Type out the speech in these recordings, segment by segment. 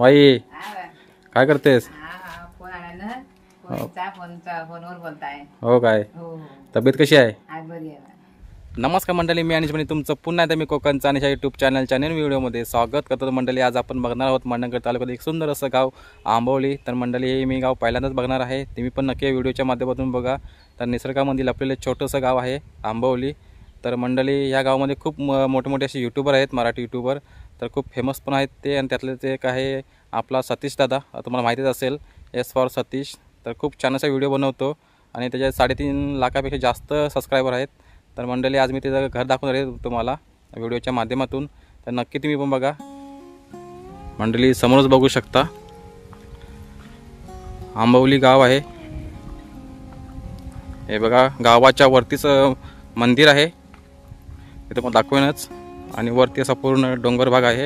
बाई काय करतेस? हो काय, तब्येत कशी आहे? नमस्कार मंडळी, मी आणि तुमचं पुन्हा एकदा मी कोकणचा आणि यूट्यूब चॅनलच्या नवीन व्हिडिओमध्ये स्वागत करतो. मंडळी आज आपण बघणार आहोत मंडणगड तालुक्यात एक सुंदर असं गाव आंबवली. तर मंडळी हे मी गाव पहिल्यांदाच बघणार आहे, तुम्ही पण नक्की व्हिडिओच्या माध्यमातून बघा. तर निसर्गामध्ये लपलेलं छोटंसं गाव आहे आंबवली. तर मंडळी या गावामध्ये खूप मोठे मोठे असे यूट्यूबर आहेत, मराठी यूट्यूबर. तर खूप फेमस पण आहेत ते, आणि त्यातले एक आहे आपला सतीश दादा, तुम्हाला माहितीच असेल, एस फॉर सतीश. तर खूप छान असा व्हिडिओ बनवतो आणि त्याच्या 3.5 लाखापेक्षा जास्त सबस्क्रायबर आहेत. तर मंडळी आज मी त्याचं घर दाखवणार आहे तुम्हाला व्हिडिओच्या माध्यमातून, तर नक्की तुम्ही पण बघा. मंडळी समोरच बघू शकता आंबवली गाव आहे. हे बघा, गावाच्या वरतीच मंदिर आहे, इथं पण दाखवेनच. आणि वरती असा पूर्ण डोंगर भाग आहे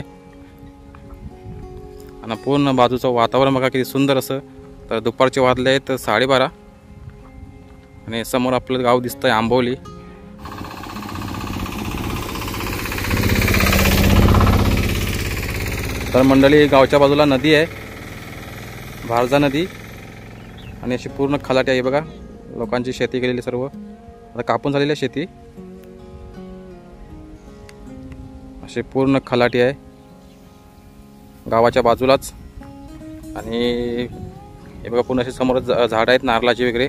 आणि पूर्ण बाजूचं वातावरण बघा किती सुंदर असं. तर दुपारचे वाजले आहेत 12:30 आणि समोर आपलं गाव दिसतंय आंबवली. तर मंडळी गावच्या बाजूला नदी आहे, भारजा नदी, आणि अशी पूर्ण खलाटी आहे बघा. लोकांची शेती केलेली सर्व आता कापून झालेली आहे शेती. अशी पूर्ण खलाटी आहे गावाच्या बाजूलाच. आणि हे बघा पूर्ण असे समोर झाड आहेत नारळाची वगैरे.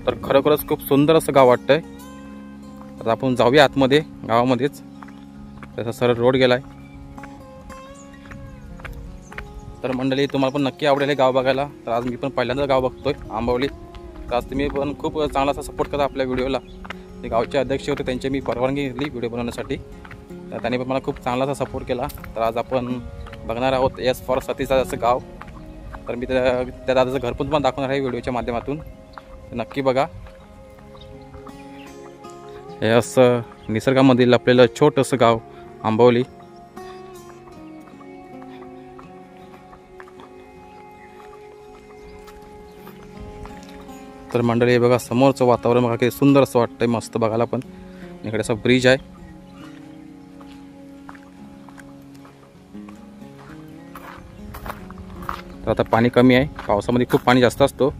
तर खरोखरच खूप सुंदर असं गाव वाटतंय. आता आपण जाऊया आतमध्ये गावामध्येच, त्याचा सरळ रोड गेलाय. तर मंडळी तुम्हाला पण नक्की आवडेल हे गाव बघायला. तर आज मी पण पहिल्यांदा गाव बघतोय आंबवली. तर आज तुम्ही पण खूप चांगला असा सपोर्ट करा आपल्या व्हिडिओला. ते गावचे अध्यक्ष होते, त्यांची मी परवानगी घेतली व्हिडिओ बनवण्यासाठी, तर त्यांनी पण मला खूप चांगला असा सपोर्ट केला. तर आज आपण बघणार आहोत एस फॉर सतीश असं गाव. तर मी त्या दादाचं घर पण दाखवणार आहे व्हिडिओच्या माध्यमातून, तर नक्की बघा. हे असं निसर्गामध्ये लपलेलं छोटंसं गाव आंबवली. तर मंडळी हे बघा समोरचं वातावरण बघा किती सुंदर असं वाटतंय, मस्त बघायला पण. इकडे असा ब्रिज आहे. तर आता पाणी कमी आहे, पावसामध्ये खूप पाणी जास्त असतो.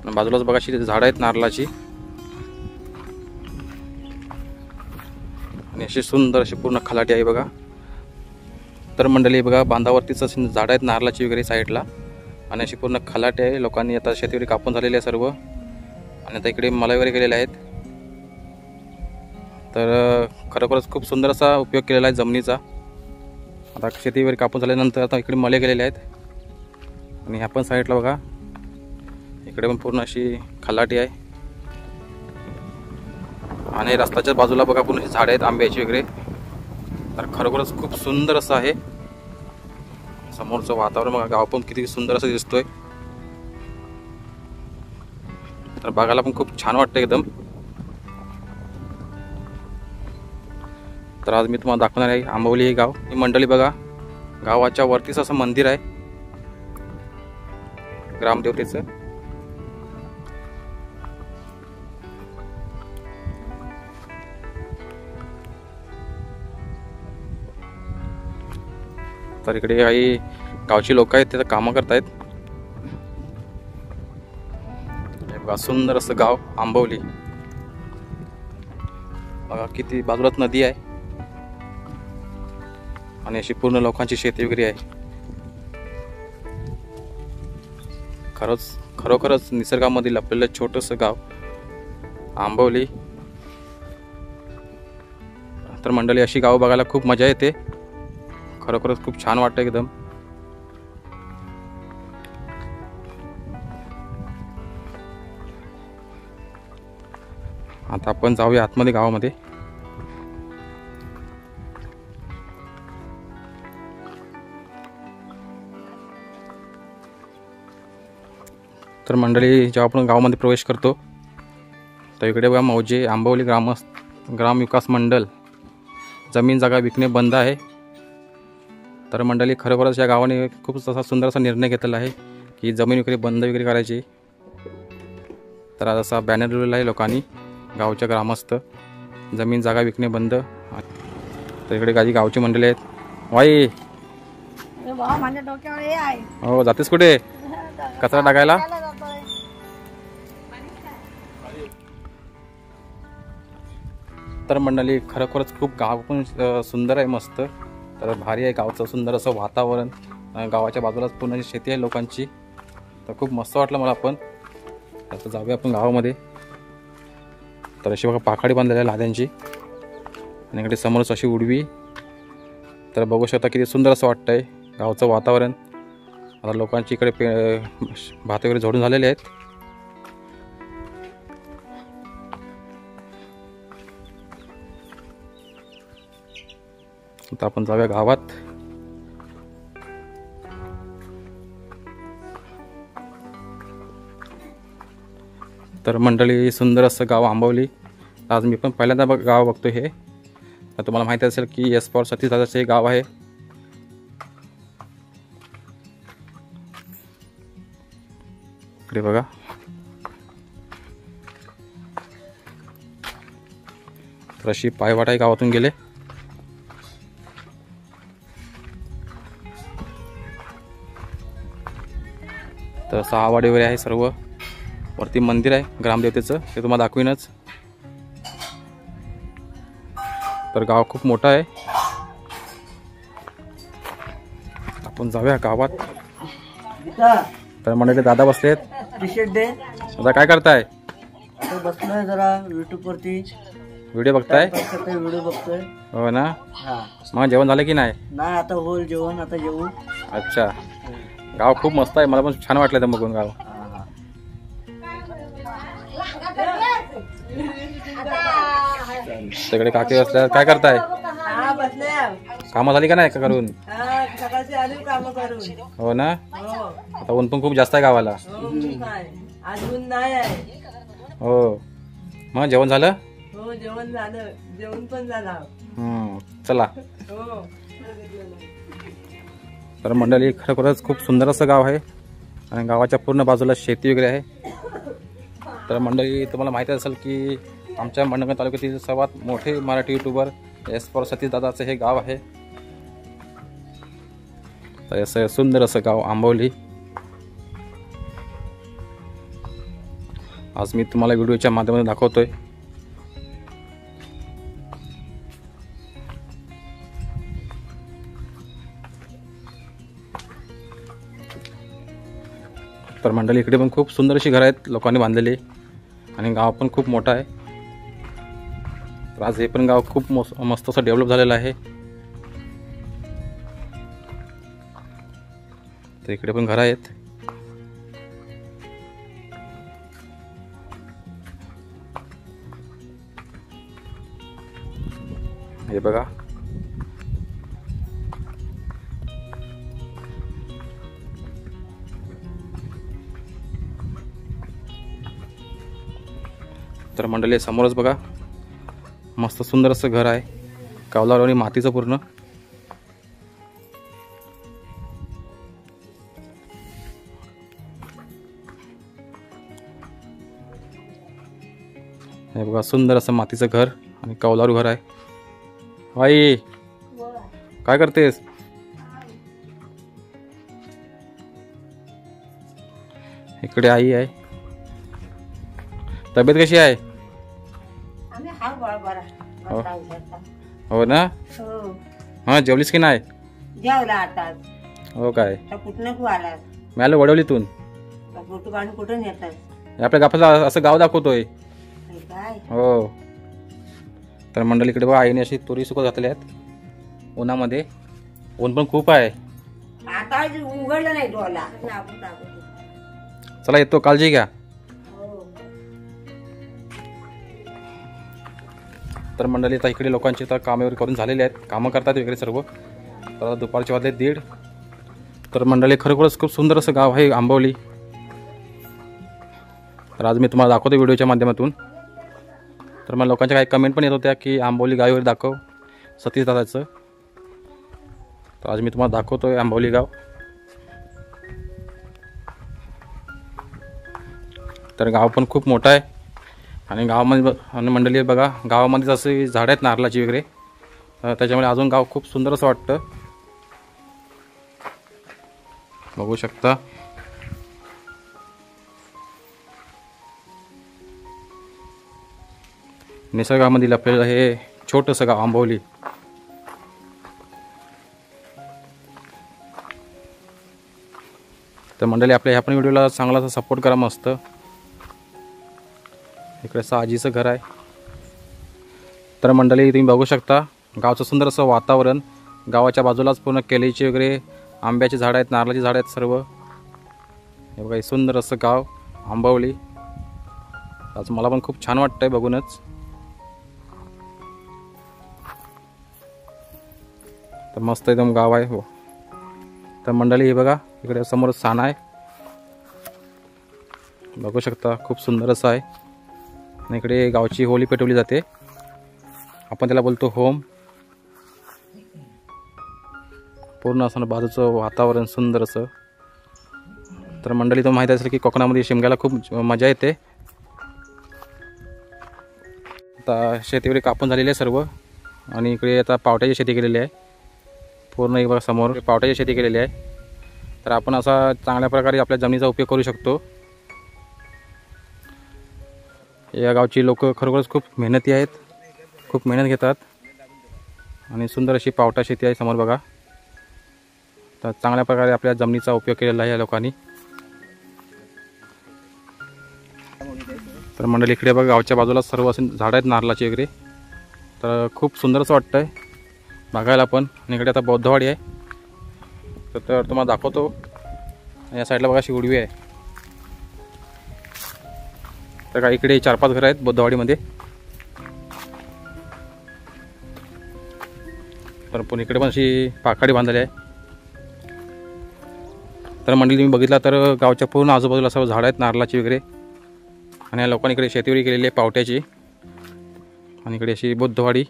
बाजूलाच बघा अशी झाडं आहेत नारळाची, आणि अशी सुंदर अशी पूर्ण खलाटी आहे बघा. तर मंडळी बघा बांधावरतीच अशी झाडं आहेत नारळाची वगैरे साईडला, आणि अशी पूर्ण खलाटी आहे. लोकांनी आता शेती वगैरे कापून झालेली आहे सर्व, आणि आता इकडे मळई वगैरे केलेले आहेत. तर खरोखरच खूप सुंदर असा उपयोग केलेला आहे जमिनीचा. आता शेती वगैरे कापून झाल्यानंतर आता इकडे मळे केलेले आहेत. आणि ह्या पण साईडला बघा इकडे पण पूर्ण अशी खलाटी आहे. आणि रस्त्याच्या बाजूला बघा पूर्ण अशी झाडे आहेत आंब्याची वगैरे. तर खरोखरच खूप सुंदर असं आहे. समोरचं वातावरण बघा, गाव पण किती सुंदर असं दिसतोय. तर बघायला पण खूप छान वाटतं एकदम. तर आज मी तुम्हाला दाखवणार आहे आंबवली हे गाव. ही मंडळी बघा गावाच्या वरतीच असं मंदिर आहे ग्रामदेवतेचं. तर इकडे काही गावची लोक आहेत, तिथं कामं करतायत. हे बघा सुंदर असं गाव आंबवली. बघा किती बाजूलाच नदी आहे, आणि अशी पूर्ण लोकांची शेती वगैरे आहे. खरोखरच निसर्गामध्ये लपलेलं छोटंसं गाव आंबवली. तर मंडळी अशी गाव बघायला खूप मजा येते, खरोखरच खूप छान वाटतं एकदम. आता आपण जाऊया आतमध्ये गावामध्ये. तर मंडळी जेव्हा आपण गावामध्ये प्रवेश करतो तर इकडे बघा मौजे आंबवली ग्रामविकास मंडळ जमीन जागा विकणे बंद आहे. तर मंडळी खरोखरच या गावाने खूप असा सुंदर असा निर्णय घेतलेला आहे की जमीन विक्री बंद वगैरे करायची. तर आज असा बॅनर लावलेला आहे लोकांनी, गावच्या ग्रामस्थ, जमीन जागा विकणे बंद. तर इकडे काही गावची मंडळी आहेत. वाई माझ्या डोक्यावर हे आहे. हो, जातेस कुठे कचरा टाकायला? तर मंडळी खरोखरच खूप गाव पण सुंदर आहे, मस्त. तर भारी आहे गावचं, सुंदर असं वातावरण. गावाच्या बाजूलाच पूर्ण शेती आहे लोकांची. तर खूप मस्त वाटलं मला पण. आता जाऊया आपण गावामध्ये. तर अशी बघा पाखाडी बांधलेली आहे लाद्यांची, आणि इकडे समोरच अशी उडवी. तर बघू शकता किती सुंदर असं वाटतंय गावचं वातावरण. आता लोकांची इकडे भात वगैरे झोडून झालेले आहेत. आता आपण जाऊया गावात. तर मंडळी सुंदर असं गाव आंबवली. आज मी पण पहिल्यांदा गाव बघतो हे. तर तुम्हाला माहिती असेल की एस पॉवर सतीश दादाचे हे गाव आहे. इकडे बघा, तर अशी पायवाट आहे गावातून गेले. तर 6 वाडी वगैरे आहे सर्व. वरती मंदिर आहे ग्रामदेवतेचं, ते तुम्हाला दाखवीनच. तर गाव खूप मोठं आहे. आपण जाऊया गावात. तर मंडळी दादा बसलेत. आता काय करताय? बसलोय जरा युट्यूब वरती व्हिडिओ बघताय? व्हिडिओ बघतोय. हो ना. मग जेवण झालं की नाही? नाही, आता होईल जेवण, आता जेवू. अच्छा, गाव खूप मस्त आहे, मला पण छान वाटलं ते बघून गाव. सगळे काकी बसल्या. काय करताय? कामं झाली का नाही का करून? हो ना. आता ऊन पण खूप जास्त आहे गावाला. हो. मग जेवण झालं? हो, जेवण झालं. जेवण पण झालं. चला. तर मंडळी खरोखरच खूप सुंदर असं गाव आहे, आणि गावाच्या पूर्ण बाजूला शेती वगैरे आहे. तर मंडळी तुम्हाला माहिती असेल की आमच्या मंडणगड तालुक्यातील सर्वात मोठे Marathi YouTuber S power Satish दादाचं हे गाव आहे. तर असं सुंदर असं गाव आंबवली. आज मी तुम्हाला व्हिडिओच्या माध्यमातून दाखवतोय. तर मंडळी इकडे पण खूप सुंदर अशी घरं आहेत लोकांनी बांधलेली, आणि गाव पण खूप मोठं आहे. तर आज हे पण गाव खूप मस्त असं डेव्हलप झालेलं आहे. तर इकडे पण घरं आहेत. हे बघा, तर मंडळी समोरच बघा मस्त सुंदर असं घर आहे, कौलारू आणि मातीचं पूर्ण. हे बघा सुंदर असं मातीचं घर आणि कौलारू घर आहे. आई काय करतेस? इकडे आई आहे. तब्येत कशी आहे? हो ना. हा, जेवलीस की नाही? जेवला आता. हो काय? कुठं आला? मी आलो वडवलीतून. फोटो काढून कुठून येतात? आपल्या गावाला असं गाव दाखवतोय. हो. तर मंडळी इकडे बघा आईने अशी तुरी सुकत घातल्या आहेत उन्हामध्ये. ऊन पण खूप आहे. आता उघडलं नाही डोला. चला येतो, काळजी घ्या. तर मंडळी आता इकडे लोकांची तर कामे वगैरे करून झालेली आहेत, कामं करतात वगैरे सर्व. तर दुपारचे वाजले 1:30. तर मंडळी खरोखरच खूप सुंदर असं गाव आहे आंबवली. तर आज मी तुम्हाला दाखवतो व्हिडिओच्या माध्यमातून. तर मला लोकांच्या काही कमेंट पण येत होत्या की आंबवली गाव वगैरे दाखव सतीश दादाचं. तर आज मी तुम्हाला दाखवतोय आंबवली गाव. तर गाव पण खूप मोठं आहे, आणि गावामध्ये आणि मंडळी बघा गावामध्येच असे झाडं आहेत नारळाची वगैरे, त्याच्यामुळे अजून गाव खूप सुंदर असं वाटतं. बघू शकता. निसर्गामध्ये लपलेलं हे छोटंसं गाव आंबवली. तर मंडळी आपल्या ह्या पण व्हिडिओला चांगला असा सपोर्ट करा. मस्त इकडे आजीचं घर आहे. तर मंडळी तुम्ही बघू शकता गावचं सुंदर असं वातावरण. गावाच्या बाजूलाच पूर्ण केळीची वगैरे आंब्याची झाडं आहेत, नारळाची झाडं आहेत सर्व. हे बघा हे सुंदर असं गाव आंबवली. आज मला पण खूप छान वाटतंय बघूनच. तर मस्त एकदम गाव आहे. हो तर मंडळी हे बघा इकडे समोर साना आहे, बघू शकता खूप सुंदर असं आहे. आणि इकडे गावची होळी पेटवली जाते, आपण त्याला बोलतो होम. पूर्ण असं बाजूचं वातावरण सुंदर असं. तर मंडळी तो माहीत असेल की कोकणामध्ये शिमग्याला खूप मजा येते. आता शेती वगैरे कापून झालेली आहे सर्व आणि इकडे आता पावट्याची शेती केलेली आहे. पूर्ण एक बघा समोर पावट्याची शेती केलेली आहे. तर आपण असा चांगल्या प्रकारे आपल्या जमिनीचा उपयोग करू शकतो. या गावची लोक खरोखरच खूप मेहनती आहेत, खूप मेहनत घेतात आणि सुंदर अशी पावटा शेती आहे समोर बघा. तर चांगल्या प्रकारे आपल्या जमिनीचा उपयोग केलेला आहे या लोकांनी. तर मंडळी इकडे बघा गावच्या बाजूला सर्व असे झाडं आहेत नारळाची वगैरे. तर खूप सुंदर असं वाटतं आहे बघायला पण. आणि इकडे आता बौद्धवाडी आहे, तर तुम्हाला दाखवतो. या साईडला बघा अशी उडवी आहे. तर काय इकडे 4-5 घरं आहेत बौद्धवाडीमध्ये. तर पण इकडे पण अशी पाखाडी बांधलेली आहे. तर मंडळी तुम्ही बघितला तर गावच्या पूर्ण आजूबाजूला सर्व झाडं आहेत नारळाची वगैरे. आणि या लोकांनी इकडे शेतीवरी केलेली आहे पावट्याची. आणि इकडे अशी बौद्धवाडी.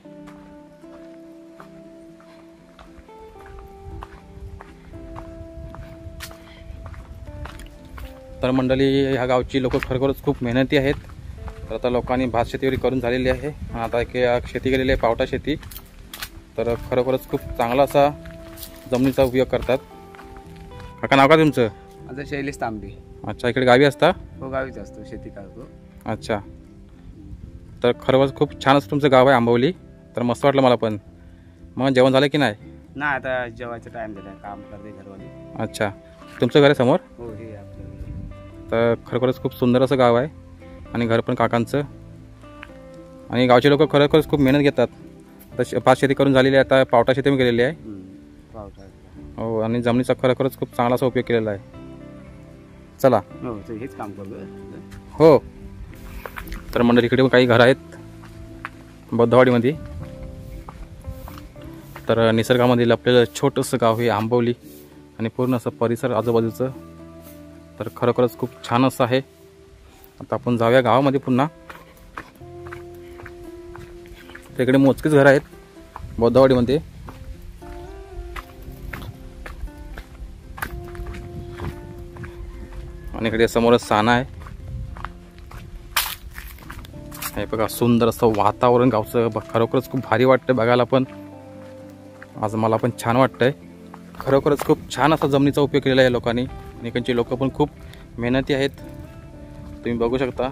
तर मंडळी ह्या गावची लोक खरोखरच खूप मेहनती आहेत. तर आता लोकांनी भात शेती वगैरे करून झालेली आहे. आता एक शेती केलेली आहे पावटा शेती. तर खरोखरच खूप चांगला असा जमिनीचा उपयोग करतात. काका नाव का तुमचं? माझं शैलेश तांबे. अच्छा इकडे गावी असता? हो गावीच असतो, शेती करतो. अच्छा. तर खरोखरच खूप छान असं तुमचं गाव आहे आंबवली. तर मस्त वाटलं मला पण. मग जेवण झालं की नाही? नाही आता जेवायचं टाइम झाला, काम करते घरवाली. अच्छा तुमचं घर आहे समोर? हो हे आपलं. तर खरोखरच खूप सुंदर असं गाव आहे आणि घर पण काकांचं. आणि गावचे लोक खरोखरच खूप मेहनत घेतात. तर भात शेती करून झालेली आहे, आता पावटा शेती पण केलेली आहे. हो आणि जमिनीचा खरोखरच खूप चांगला असा उपयोग केलेला आहे. चला हो हेच काम करतो. हो. तर मंडळी इकडे पण काही घरं आहेत बौद्धवाडीमध्ये. तर निसर्गामध्ये लपलेलं छोटंसं गाव हे आंबवली आणि पूर्ण असं परिसर आजूबाजूचं. तर खरोखरच खूप छान असं आहे. आता आपण जाऊया गावामध्ये पुन्हा. तर इकडे मोजकीच घरं आहेत बौद्धवाडीमध्ये. आणि इकडे समोरच साना आहे. हे बघा सुंदर असं वातावरण गावचं. खरोखरच खूप भारी वाटतं बघायला पण. आज मला पण छान वाटतंय. खरोखरच खूप छान असा जमिनीचा उपयोग केलेला आहे लोकांनी. आणि इकडचे लोक पण खूप मेहनती आहेत. तुम्ही बघू शकता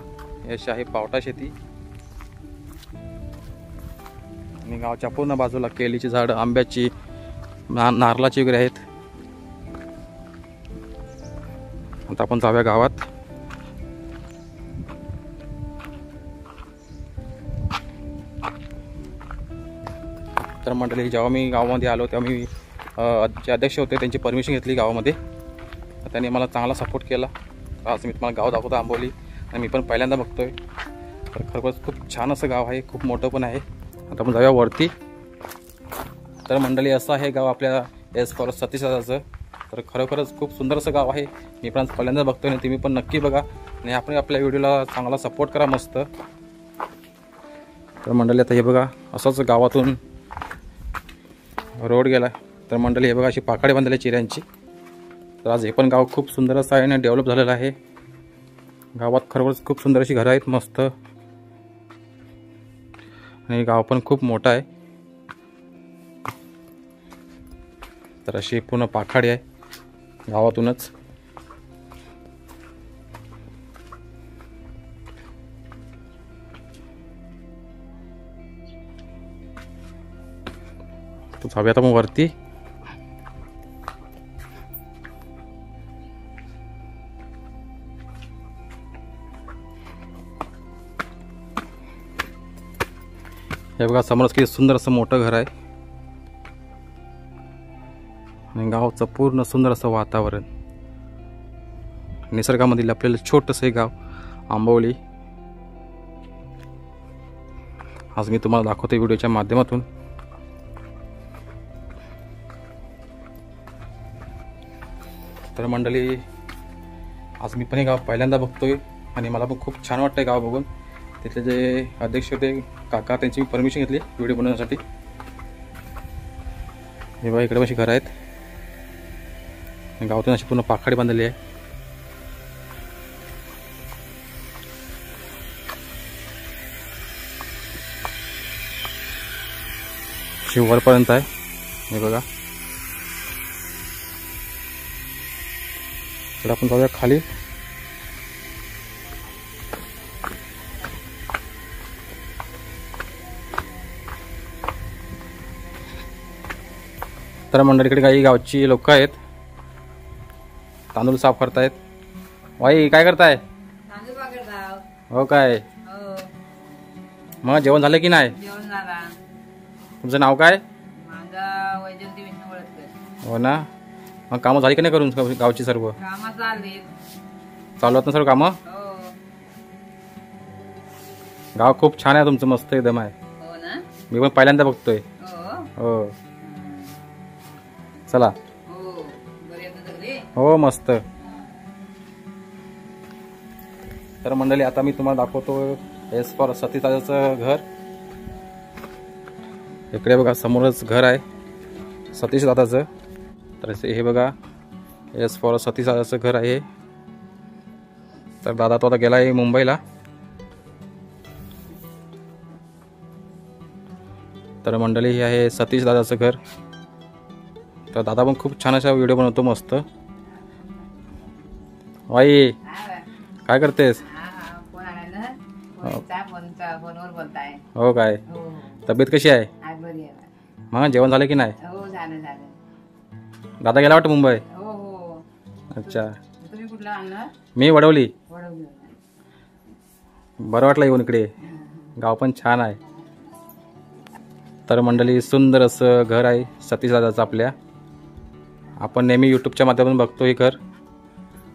ही अशी आहे पावटा शेती. आणि गावच्या पूर्ण बाजूला केळीची झाडं, आंब्याची, नारळाची वगैरे आहेत. आता आपण जाऊया गावात. तर मंडळी जेव्हा मी गावामध्ये आलो तेव्हा मी जे अध्यक्ष होते त्यांची परमिशन घेतली गावामध्ये. त्यांनी मला चांगला सपोर्ट केला. आज मी तुम्हाला गाव दाखवतो आंबवली आणि मी पण पहिल्यांदा बघतोय. तर खरोखरच खूप छान असं गाव आहे, खूप मोठं पण आहे. आता आपण जाऊया वरती. तर मंडळी असं आहे गाव आपल्या एस फॉरेस्ट सतीशाचं. तर खरोखरच खूप सुंदर असं गाव आहे. मी पण पहिल्यांदा बघतोय आणि तुम्ही पण नक्की बघा आणि आपण आपल्या व्हिडिओला चांगला सपोर्ट करा मस्त. तर मंडळी आता हे बघा असंच गावातून रोड गेला. तर मंडळी हे बघा अशी पाखाडी बांधलेली चिऱ्यांची. तर आज हे पण गाव खूप सुंदर असं आहे आणि डेव्हलप झालेलं आहे. गावात खरोखरच खूप सुंदर अशी घरं आहेत मस्त. आणि गाव पण खूप मोठं आहे. तर अशी पूर्ण पाखाडी आहे. गावातूनच. तू जाऊया आता मग वरती. हे बघा समोरच किती सुंदर असं मोठं घर आहे आणि गावचं पूर्ण सुंदर असं वातावरण. निसर्गामध्ये लपलेलं छोटंसं हे गाव आंबवली आज मी तुम्हाला दाखवतो व्हिडिओच्या माध्यमातून. तर मंडळी आज मी पण हे गाव पहिल्यांदा बघतोय आणि मला पण खूप छान वाटतंय गाव बघून. तिथले जे अध्यक्ष होते काका त्यांची मी परमिशन घेतली व्हिडिओ बनवण्यासाठी. हे बघा इकडे अशी घरं आहेत. गावातून अशी पूर्ण पाखाडी बांधलेली आहे. शिववरपर्यंत आहे. हे बघा तर आपण जाऊया खाली. तर मंडळीकडे काही गावची लोक आहेत तांदूळ साफ करतायत. वाई काय करताय? हो काय मग जेवण झालं की नाही? तुमचं नाव काय? हो ना. मग कामं झाली की नाही करून गावची सर्व? चालू आहेत ना सर्व कामं? गाव खूप छान आहे तुमचं, मस्त एकदम आहे. मी पण पहिल्यांदा बघतोय. हो चला. हो मस्त. तर मंडळी आता मी तुम्हाला दाखवतो एस फॉर सतीश दादाचं घर. इकडे बघा समोरच घर आहे सतीश दादाचं. तर हे बघा एस फॉर सतीश दादाचं घर आहे. तर दादा तो आता गेला आहे मुंबईला. तर मंडळी हे आहे सतीश दादाचं घर. तर दादा पण खूप छान अशा व्हिडिओ बनवतो मस्त. वाई काय करतेस? हो काय तब्येत कशी आहे? मग जेवण झालं की नाही? दादा गेला वाटतं मुंबई. अच्छा मी वडवली. बरं वाटलं येऊन इकडे. गाव पण छान आहे. तर मंडळी सुंदर असं घर आहे सतीश दादाचं आपल्या. आपण नेहमी यूट्यूबच्या माध्यमातून बघतो हे घर.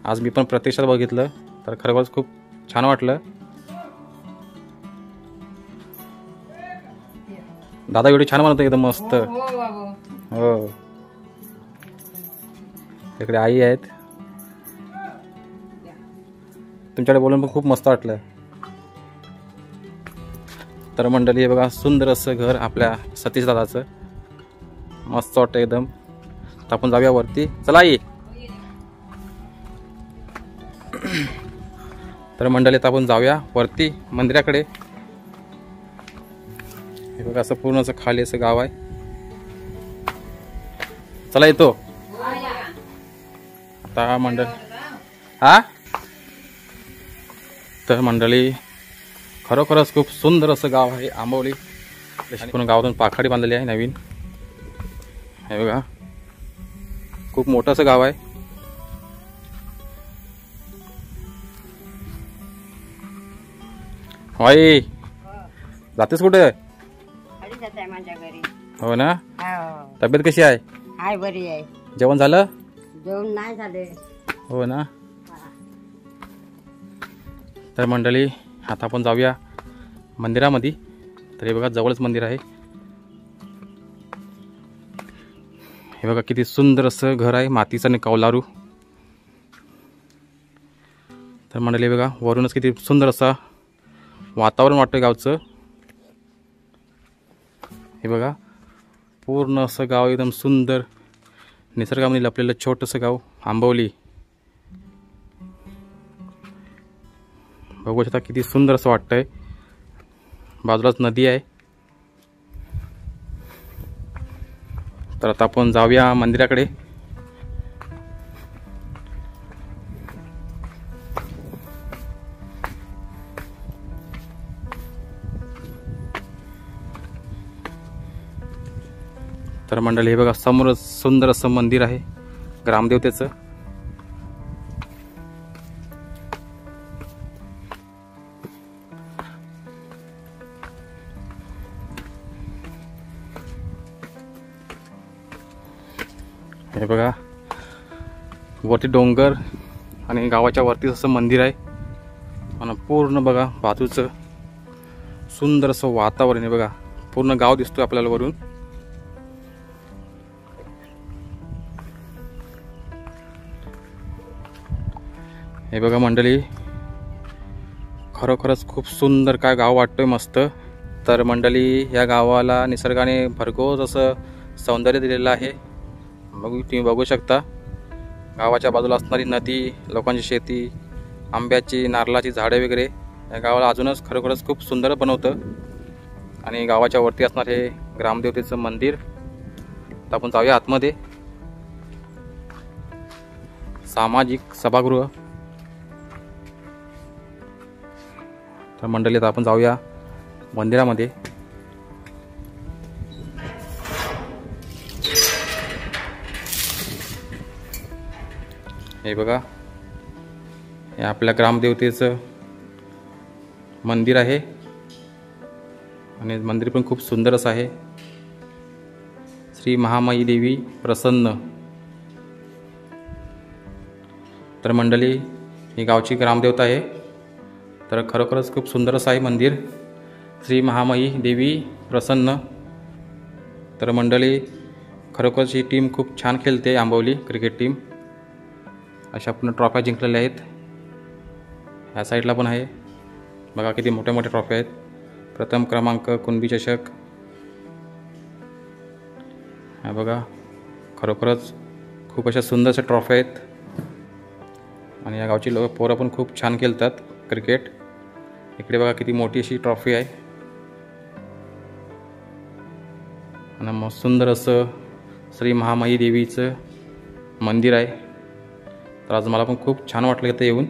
आज मी पण प्रत्यक्षात बघितलं तर खरोखरच खूप छान वाटलं. दादा व्हिडिओ छान बनवतो एकदम मस्त. हो इकडे आई आहेत. तुमच्याकडे बोलून पण खूप मस्त वाटलं. तर मंडळी हे बघा सुंदर असं घर आपल्या सतीश दादाचं, मस्त वाटतं एकदम. तर आपण जाऊया वरती. चला आई. तर मंडळी आता आपण जाऊया वरती मंदिराकडे. हे बघा असं पूर्ण असं खाली असं गाव आहे. चला येतो आता मंडळ. हा तर मंडळी खरोखरच खूप सुंदर असं गाव आहे आंबवली. पूर्ण गावातून पाखाडी बांधलेली आहे नवीन. हे बघा खूप मोठं असं गाव आहे. वाई जातेस कुठे? माझ्या घरी. हो ना. तब्येत कशी आहे? हाय बरी आहे. जेवण झालं? जेवण नाही झाले. हो ना. तर मंडळी आता आपण जाऊया मंदिरामध्ये. तर हे बघा जवळच मंदिर आहे. हे बघा किती सुंदर असं घर आहे मातीचं आणि कौलारू. तर मंडळी बघा वरूनच किती सुंदर असं वातावरण वाटतं गावचं. हे बघा पूर्ण असं गाव एकदम सुंदर निसर्गामध्ये लपलेलं छोटंसं गाव आंबवली. बघू शकता किती सुंदर असं वाटतंय. बाजूलाच नदी आहे. तर आता आपण जाऊया मंदिराकडे. तर मंडळी हे बघा समोर सुंदर असं मंदिर आहे ग्रामदेवतेचं. हे बघा वरती डोंगर आणि गावाच्या वरतीच असं मंदिर आहे आणि पूर्ण बघा बाजूचं सुंदर असं वातावरण आहे बघा. पूर्ण गाव दिसतोय आपल्याला वरून. हे बघा मंडळी खरोखरच खूप सुंदर काय गाव वाटतोय मस्त. तर मंडळी या गावाला निसर्गाने भरघोस असं सौंदर्य दिलेलं आहे. तुम्ही बघू शकता गावाच्या बाजूला असणारी नदी, लोकांची शेती, आंब्याची नारळाची झाडे वगैरे या गावाला अजूनच खरोखरच खूप सुंदर बनवतं. आणि गावाच्या वरती असणार हे ग्रामदेवतेचं मंदिर. तर आपण जाऊया आतमध्ये. सामाजिक सभागृह. तर मंडळी आता आपण जाऊया मंदिरामध्ये. हे बघा हे आपल्या ग्रामदेवतेचं मंदिर आहे आणि मंदिर पण खूप सुंदर असं आहे. श्री महामाई देवी प्रसन्न. तर मंडळी ही गावची ग्रामदेवता आहे. तर खरोखरच खूप सुंदर असं आहे मंदिर. श्री महामाई देवी प्रसन्न. तर मंडळी खरोखरच ही टीम खूप छान खेळते. आंबवली क्रिकेट टीम अशा पूर्ण ट्रॉफ्या जिंकलेल्या आहेत. ह्या साईडला पण आहे बघा किती मोठ्या मोठ्या ट्रॉफ्या आहेत. प्रथम क्रमांक कुणबी चषक. हा बघा खरोखरच खूप अशा सुंदरशा ट्रॉफ्या आहेत. आणि या गावची पोरं पण खूप छान खेळतात क्रिकेट. इकडे बघा किती मोठी अशी ट्रॉफी आहे आणि मग सुंदर असं श्री महामाई देवीचं मंदिर आहे. तर आज मला पण खूप छान वाटलं इथं येऊन.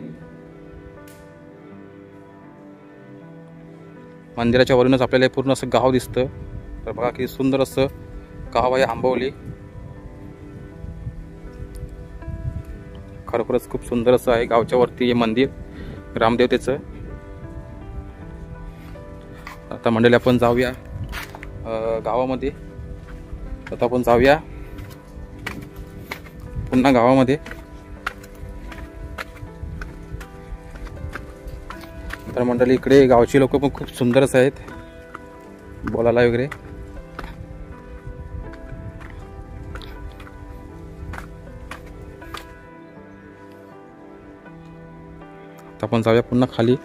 मंदिराच्या वरूनच आपल्याला पूर्ण असं गाव दिसतं. तर बघा किती सुंदर असं गाव आहे आंबवली. खरोखरच खूप सुंदर असं आहे. गावच्या वरती हे मंदिर ग्रामदेवतेचं. आता मंडळी आपण जाऊया गावामध्ये. आता आपण जाऊया पुन्हा गावामध्ये. तर मंडळी इकडे गावची लोक पण खूप सुंदरच आहेत बोलायला वगैरे. आता आपण जाऊया पुन्हा खाली.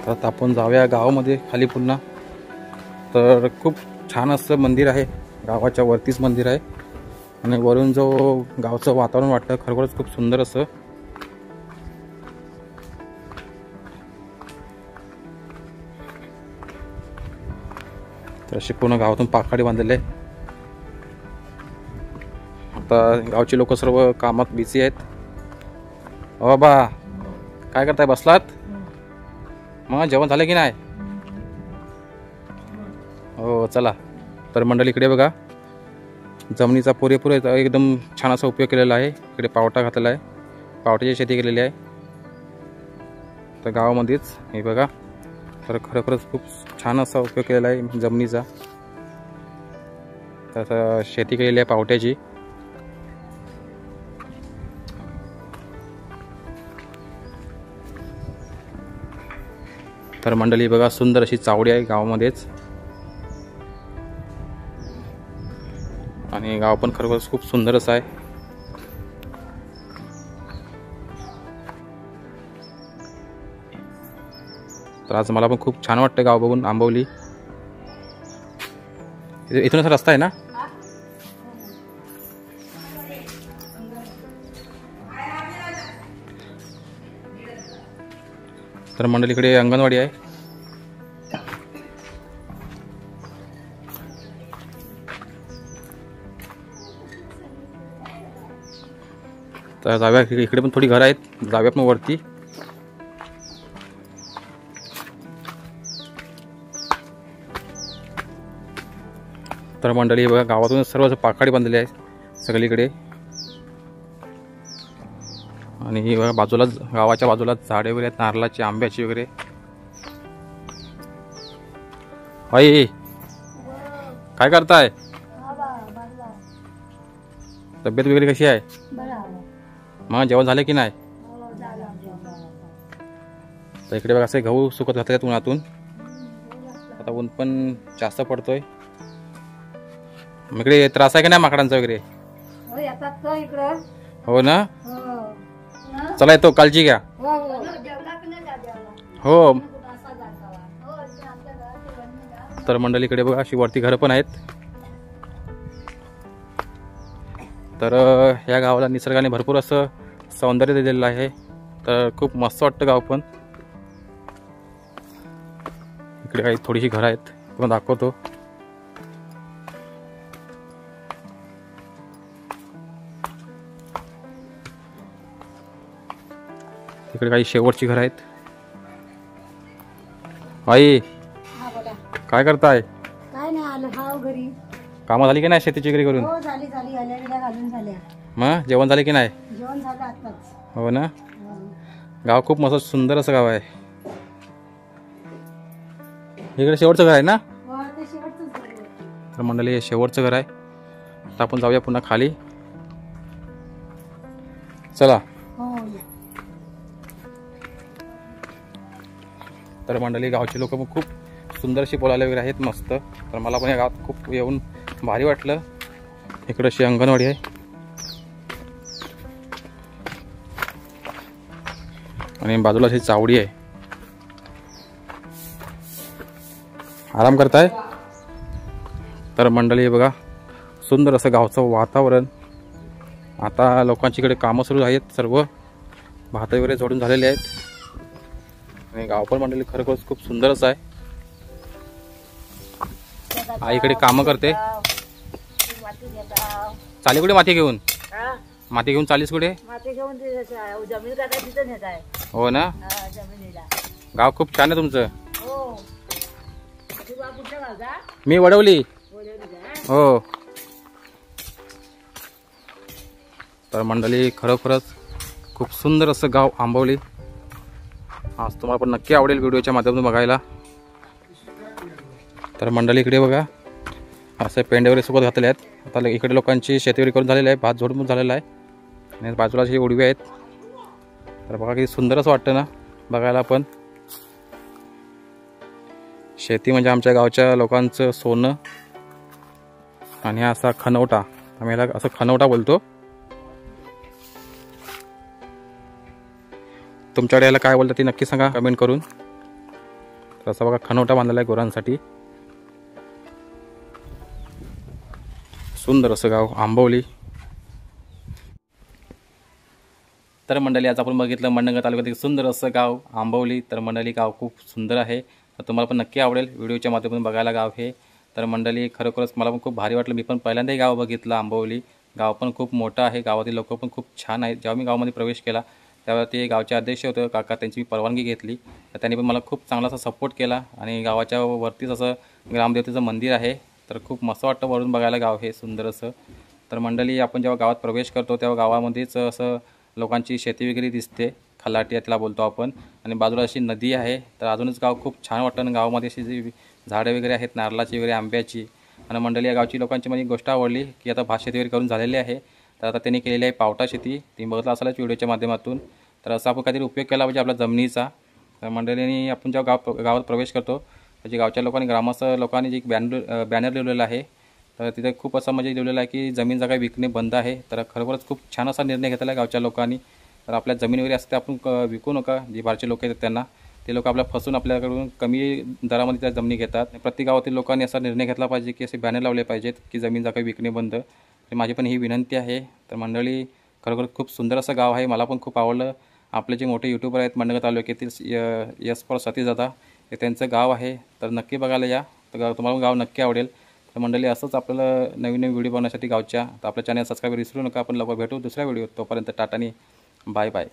आता आपण जाऊया गावामध्ये खाली पुन्हा. तर खूप छान असं मंदिर आहे. गावाच्या वरतीच मंदिर आहे आणि वरून जो गावचं वातावरण वाटतं खरोखरच खूप सुंदर असं. तर अशी पूर्ण गावातून पाखाडी बांधलेले आहे. आता गावची लोक सर्व कामात बिझी आहेत. बाबा काय करताय, बसलात? मग जेवण झालं की नाही? हो चला. तर मंडळी इकडे बघा जमिनीचा पुरेपूर एकदम छान असा उपयोग केलेला आहे. इकडे पावटा घातलेला आहे, पावट्याची शेती केलेली आहे तर गावामध्येच. हे बघा तर खरोखरच खूप छान असा उपयोग केलेला आहे जमिनीचा. तर शेती केलेली आहे पावट्याची. तर मंडळी बघा सुंदर अशी चावडी आहे गावामध्येच आणि गाव पण खरोखरच खूप सुंदरच आहे. तर आज मला पण खूप छान वाटतं गाव बघून आंबवली. इथून असा रस्ता आहे ना? तर मंडळी इकडे अंगणवाडी आहे. तर जाऊया, इकडे पण थोडी घरं आहेत, जाऊया पण वरती. तर मंडळी बघा, गावातून सर्व पाखाडी बांधलेली आहे सगळीकडे. आणि बघा बाजूला, गावाच्या बाजूला झाडे वगैरे आहेत, नारळाची, आंब्याची वगैरे. आई काय करताय? तब्येत वगैरे कशी आहे? मग जेवण झाले की नाही? तर इकडे बघा असे गहू सुकत घातले उन्हातून. आता ऊन पण जास्त पडतोय. इकडे त्रास आहे का नाही माकडांचा वगैरे? हो ना. चला येतो, काळजी घ्या. हो. तर मंडळीकडे बघा अशी वरती घरं पण आहेत. तर ह्या गावाला निसर्गाने भरपूर असं सौंदर्य दिलेलं आहे. तर खूप मस्त वाटतं गाव पण. इकडे काही थोडीशी घरं आहेत, तुम्हाला दाखवतो. इकडे काही शेवटची घरं आहेत. आई काय करताय? काय नाही, आलं हा घरी. कामं झाली की नाही शेतीची वगैरे करून? हो झाली झाली, आल्या घालून झाल्या. मग जेवण झाले की नाही? जेवण झालं आताच. हो ना. गाव खूप मस्त सुंदर असं गाव आहे. इकडे शेवटचं घर आहे ना? तर मंडळी हे शेवटचं घर आहे. तर आपण जाऊया पुन्हा खाली. चला. तर मंडळी गावचे लोक पण खूप सुंदर अशी बोलायला वगैरे आहेत, मस्त. तर मला पण या गावात खूप येऊन भारी वाटलं. इकडं अशी अंगणवाडी आहे आणि बाजूला अशी चावडी आहे. आराम करताय? तर मंडळी बघा सुंदर असं गावचं वातावरण. आता लोकांची इकडे कामं सुरू आहेत, सर्व भात वगैरे जोडून झालेले आहेत. आणि गाव पण मंडळी खरोखरच खूप सुंदरच आहे. आईकडे कामं करते. चाली कुठे माती घेऊन? माती घेऊन चालीस कुठे? जमीन तिथं नेत आहे. हो ना. जमिनीला गाव खूप छान आहे तुमचं. हो. कुठल्या गावचा? मी वडवली. हो. तर मंडळी खरोखरच खूप सुंदर असं गाव आंबवली. आज तुम्हाला पण नक्की आवडेल व्हिडिओच्या माध्यमातून बघायला. तर मंडळी इकडे बघा असे पेंडे वगैरे सुकत घातले आहेत. आता इकडे लोकांची शेती वगैरे करून झालेली आहे, भात झोडून झालेला आहे. आणि बाजूला अशी उडवी आहेत. तर बघा किती सुंदर असं वाटतं ना बघायला पण. शेती म्हणजे आमच्या गावच्या लोकांचं सोनं. आणि हा असा खनवटा, आम्ही याला असं खनवटा बोलतो. तुमच्याकडे याला काय बोलतात ते नक्की सांगा कमेंट करून. तर असं बघा खनवटा बांधलेला आहे गुरांसाठी. सुंदर असं गाव आंबवली. तर मंडळी आज आपण बघितलं मंडणगड तालुक्यातील सुंदर असं गाव आंबवली. तर मंडळी गाव खूप सुंदर आहे. तर तुम्हाला पण नक्की आवडेल व्हिडिओच्या माध्यमातून बघायला गाव हे. तर मंडळी खरोखरच मला पण खूप भारी वाटलं. मी पण पहिल्यांदाही गाव बघितलं आंबवली. गाव पण खूप मोठं आहे, गावातील लोक पण खूप छान आहेत. जेव्हा मी गावामध्ये प्रवेश केला तेव्हा ते गावचे अध्यक्ष होते काका, त्यांची मी परवानगी घेतली. तर त्यांनी पण मला खूप चांगला असा सपोर्ट केला. आणि गावाच्या वरतीच असं ग्रामदेवतेचं मंदिर आहे. तर खूप मस्त वाटतं वरून बघायला गाव हे सुंदर असं. तर मंडळी आपण जेव्हा गावात प्रवेश करतो तेव्हा गावामध्येच असं लोकांची शेती वगैरे दिसते, खलाटी त्याला बोलतो आपण. आणि बाजूला अशी नदी आहे. तर अजूनच गाव खूप छान वाटतं. आणि गावामध्ये अशी जी झाडे वगैरे आहेत नारळाची वगैरे, आंब्याची. आणि मंडळी या गावची लोकांची मला एक गोष्ट आवडली की आता भात शेती वगैरे करून झालेली आहे. तर आता त्यांनी केलेली आहे पावटा शेती. तुम्ही बघितलं असालच व्हिडिओच्या माध्यमातून. तर असा आपण काहीतरी उपयोग केला पाहिजे आपल्या जमिनीचा. तर मंडळींनी आपण जेव्हा गावात प्रवेश करतो त्याची गावच्या लोकांनी, ग्रामस्थ लोकांनी जे एक बॅनर लिहिलेला आहे. तर तिथे खूप असं म्हणजे लिहिलेलं आहे की जमीन जागा विकणे बंद आहे. तर खरोखरच खूप छान असा निर्णय घेतला आहे गावच्या लोकांनी. तर आपल्या जमीन वगैरे असते आपण विकू नका. जे बाहेरचे लोक आहेत त्यांना, ते लोक आपल्याला फसून आपल्याकडून कमी दरामध्ये त्या जमिनी घेतात. प्रत्येक गावातील लोकांनी असा निर्णय घेतला पाहिजे की असे बॅनर लावले पाहिजेत की जमीन जागा विकणे बंद. तर माझी पण ही विनंती आहे. तर मंडळी खरोखर खूप सुंदर असं गाव आहे, मला पण खूप आवडलं. आपले जे मोठे यूट्यूबर आहेत मंडणगड तालुक्यातील यश फॉर सतीश दादा, हे त्यांचं गाव आहे. तर नक्की बघायला या. तर तुम्हाला गाव नक्की आवडेल. तर मंडळी असंच आपल्याला नवीन नवीन व्हिडिओ बनवण्यासाठी गावच्या तर आपल्या चॅनल सबस्क्राईब विसरू नका. आपण लवकर भेटू दुसऱ्या व्हिडिओ. तोपर्यंत टाटानी बाय बाय.